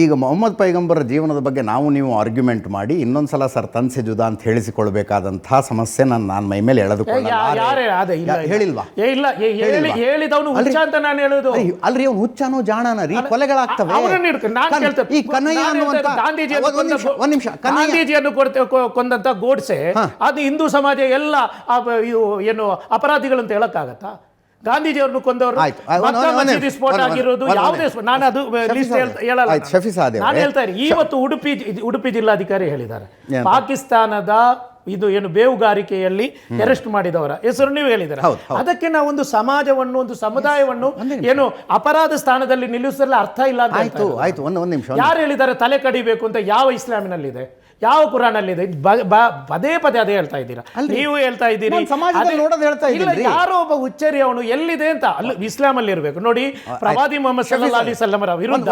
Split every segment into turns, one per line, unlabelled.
ಈಗ ಮೊಹಮ್ಮದ್ ಪೈಗಂಬರ ಜೀವನದ ಬಗ್ಗೆ ನೀವು ಆರ್ಗ್ಯುಮೆಂಟ್ ಮಾಡಿ ಇನ್ನೊಂದು ಸಲ ಸರ್ ತನ್ಸೆ ಜುದಾ ಅಂತ ಹೇಳಿಸಿಕೊಳ್ಬೇಕಾದಂತಹ ಸಮಸ್ಯೆ ನಾನು ಮೈ ಮೇಲೆ ಹೇಳಿಲ್ವಾ?
ಹೇಳಿದವನು ಹುಚ್ಚ ಅಂತ ನಾನು ಹೇಳೋದು.
ಅಲ್ರಿ ಅವ್ನು ಹುಚ್ಚನೋ ಜಾಣನ ರೀ, ಕೊಲೆಗಳಾಗ್ತವೆ. ಈ ಕನ್ನಯ್ಯ ಅನ್ನುವಂತ
ಗಾಂಧೀಜಿಯನ್ನು ಕೊಂದಂತ ಗೋಡ್ಸೆ ಅದು ಹಿಂದೂ ಸಮಾಜ ಎಲ್ಲ ಏನು ಅಪರಾಧಿಗಳು ಅಂತ ಹೇಳಕ್ಕಾಗತ್ತಾ? ಗಾಂಧೀಜಿಯವ್ರನ್ನು ಕೊಂದವರು ಸ್ಫೋಟ ಆಗಿರೋದು ಯಾವುದೇ, ನಾನು ಅದು ಲಿಸ್ಟ್ ಹೇಳಲ್ಲ. ನಾನು ಹೇಳ್ತಾ ಇದ್ದೀನಿ, ಇವತ್ತು ಉಡುಪಿ ಜಿಲ್ಲಾಧಿಕಾರಿ ಹೇಳಿದ್ದಾರೆ, ಪಾಕಿಸ್ತಾನದ ಇದು ಏನು ಬೇಹುಗಾರಿಕೆಯಲ್ಲಿ ಅರೆಸ್ಟ್ ಮಾಡಿದವರ ಹೆಸರು ನೀವು ಹೇಳಿದ್ದಾರೆ. ಅದಕ್ಕೆ ನಾವು ಒಂದು ಸಮಾಜವನ್ನು, ಒಂದು ಸಮುದಾಯವನ್ನು ಏನು ಅಪರಾಧ ಸ್ಥಾನದಲ್ಲಿ ನಿಲ್ಲಿಸಲು ಅರ್ಥ ಇಲ್ಲ ಅಂತ. ಯಾರು ಹೇಳಿದ್ದಾರೆ ತಲೆ ಕಡಿಬೇಕು ಅಂತ? ಯಾವ ಇಸ್ಲಾಮಿನಲ್ಲಿದೆ? ಯಾವ ಕುರಾನಲ್ಲಿದೆ? ಪದೇ ಪದೇ ಅದೇ ಹೇಳ್ತಾ ಇದ್ದೀರಾ ನೀವು. ಹೇಳ್ತಾ ಇದ್ದೀರಿ ಯಾರೋ ಒಬ್ಬ ಹುಚ್ಚರಿ ಅವನು ಎಲ್ಲಿದೆ ಅಂತ. ಅಲ್ಲಿ ಇಸ್ಲಾಂ ಅಲ್ಲಿ ಇರಬೇಕು ನೋಡಿ. ಪ್ರವಾದಿ ಮೊಹಮ್ಮದ್ ಸಲ್ಲಲ್ಲಾಹು ಅಲೈಹಿ ವಸಲ್ಲಂ ವಿರುದ್ಧ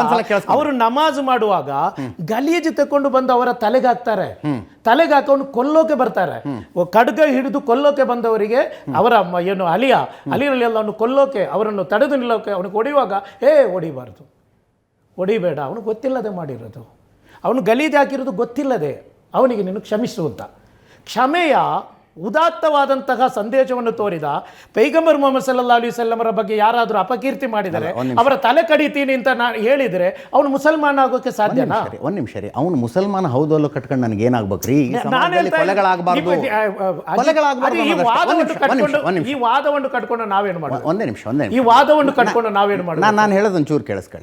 ಅವರು ನಮಾಜ್ ಮಾಡುವಾಗ ಗಲೀಜು ತಕೊಂಡು ಬಂದು ಅವರ ತಲೆಗೆ ಹಾಕ್ತಾರೆ. ತಲೆಗೆ ಹಾಕೊಂಡು ಕೊಲ್ಲೋಕೆ ಬರ್ತಾರೆ. ಖಡ್ಗ ಹಿಡಿದು ಕೊಲ್ಲೋಕೆ ಬಂದವರಿಗೆ ಅವರ ಏನು ಅಲಿನಲ್ಲಿ ಅವನು ಕೊಲ್ಲೋಕೆ, ಅವರನ್ನು ತಡೆದು ನಿಲ್ಲೋಕೆ ಅವನಿಗೆ ಹೊಡೆಯುವಾಗ ಹೊಡಿಬಾರ್ದು, ಹೊಡಿಬೇಡ, ಅವನು ಗೊತ್ತಿಲ್ಲದೆ ಮಾಡಿರೋದು, ಅವನು ಗಲೀಜು ಹಾಕಿರೋದು ಗೊತ್ತಿಲ್ಲದೆ, ಅವನಿಗೆ ನೀನು ಕ್ಷಮಿಸು ಅಂತ. ಕ್ಷಮೆಯ ಉದಾತ್ತವಾದಂತಹ ಸಂದೇಶವನ್ನು ತೋರಿದ ಪೈಗಂಬರ್ ಮೊಹಮ್ಮದ್ ಸಲ್ಲಲ್ಲಾಹು ಅಲೈಹಿ ವಸಲ್ಲಮರ ಬಗ್ಗೆ ಯಾರಾದರೂ ಅಪಕೀರ್ತಿ ಮಾಡಿದರೆ, ಅವರ ತಲೆ ಕಡಿತೀನಿ ಅಂತ ನಾನು ಹೇಳಿದರೆ ಅವನು ಮುಸಲ್ಮಾನ ಆಗೋಕೆ ಸಾಧ್ಯನಾ?
ಒಂದು ನಿಮಿಷ ರೀ, ಅವನು ಮುಸಲ್ಮಾನ ಹೌದಲ್ಲೋ ಕಟ್ಕೊಂಡು ನನಗೆ ಏನಾಗ್ಬೇಕ್ರಿ?
ಈ ವಾದವನ್ನು ಕಟ್ಕೊಂಡು ನಾವೇನು ಮಾಡೋದು?
ಒಂದೇ ನಿಮಿಷ
ಈ ವಾದವನ್ನು ಕಟ್ಕೊಂಡು ನಾವೇನು ಮಾಡೋದು?
ನಾನು ಹೇಳೋದು ಒಂಚೂರು ಕೇಳಿಸ್ಕೊಳ್ಳಿ.